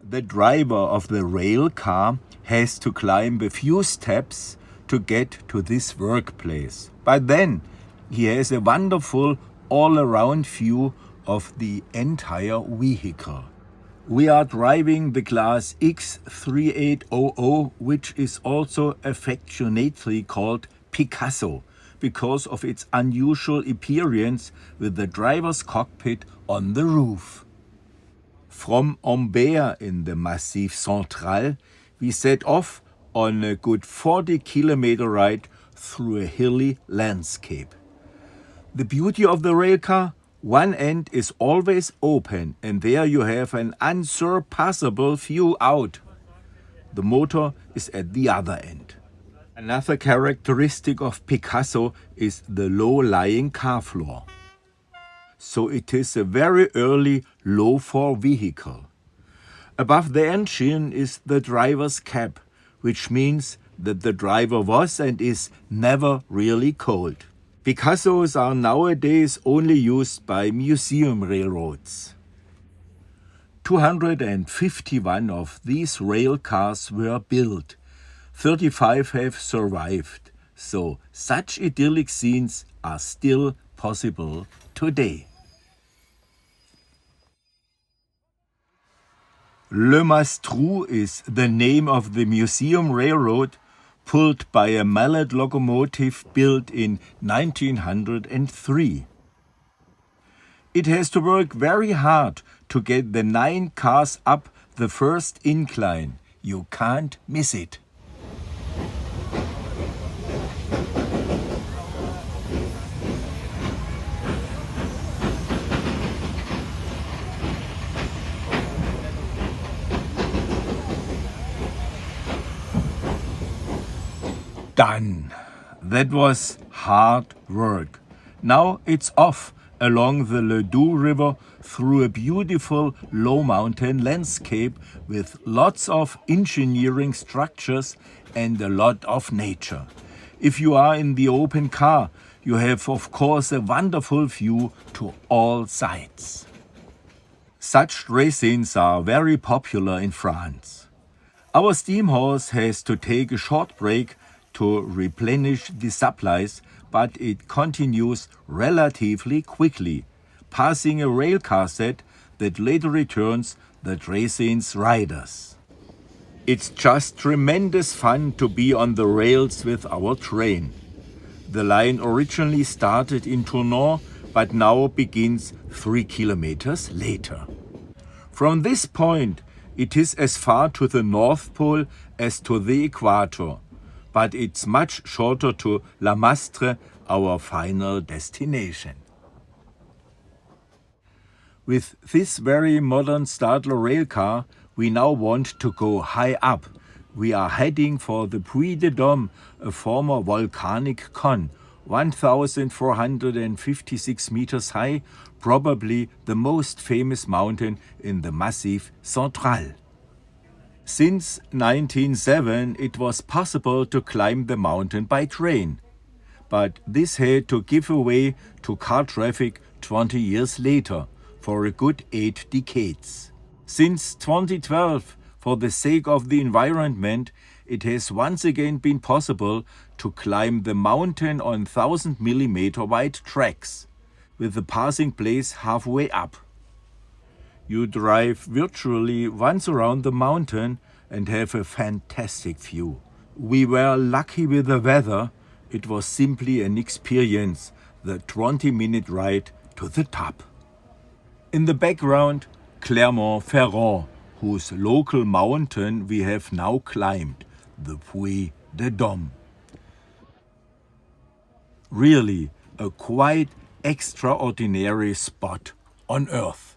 The driver of the rail car has to climb a few steps to get to this workplace. But then he has a wonderful all-around view of the entire vehicle. We are driving the class X3800, which is also affectionately called Picasso, because of its unusual appearance with the driver's cockpit on the roof. From Ambert in the Massiv Centrale, we set off on a good 40-kilometer ride through a hilly landscape. The beauty of the railcar: one end is always open, and there you have an unsurpassable view out. The motor is at the other end. Another characteristic of Picasso is the low-lying car floor. So it is a very early low-floor vehicle. Above the engine is the driver's cab, which means that the driver was and is never really cold. Picassos are nowadays only used by museum railroads. 251 of these rail cars were built. 35 have survived, so such idyllic scenes are still possible today. Le Mastrou is the name of the museum railroad, pulled by a mallet locomotive built in 1903. It has to work very hard to get the 9 cars up the first incline. You can't miss it. Done. That was hard work. Now it's off along the Ledou River through a beautiful low mountain landscape with lots of engineering structures and a lot of nature. If you are in the open car, you have of course a wonderful view to all sides. Such racings are very popular in France. Our steam horse has to take a short break to replenish the supplies, but it continues relatively quickly, passing a railcar set that later returns the Dracen's riders. It's just tremendous fun to be on the rails with our train. The line originally started in Tournon, but now begins 3 kilometers later. From this point, it is as far to the North Pole as to the equator, but it's much shorter to Lamastre, our final destination. With this very modern Stadler railcar, we now want to go high up. We are heading for the Puy de Dôme, a former volcanic cone, 1,456 meters high, probably the most famous mountain in the Massiv Central. Since 1907, it was possible to climb the mountain by train, but this had to give way to car traffic 20 years later, for a good 8 decades. Since 2012, for the sake of the environment, it has once again been possible to climb the mountain on 1,000mm wide tracks, with the passing place halfway up. You drive virtually once around the mountain and have a fantastic view. We were lucky with the weather. It was simply an experience, the 20-minute ride to the top. In the background, Clermont-Ferrand, whose local mountain we have now climbed, the Puy de Dôme. Really a quite extraordinary spot on Earth.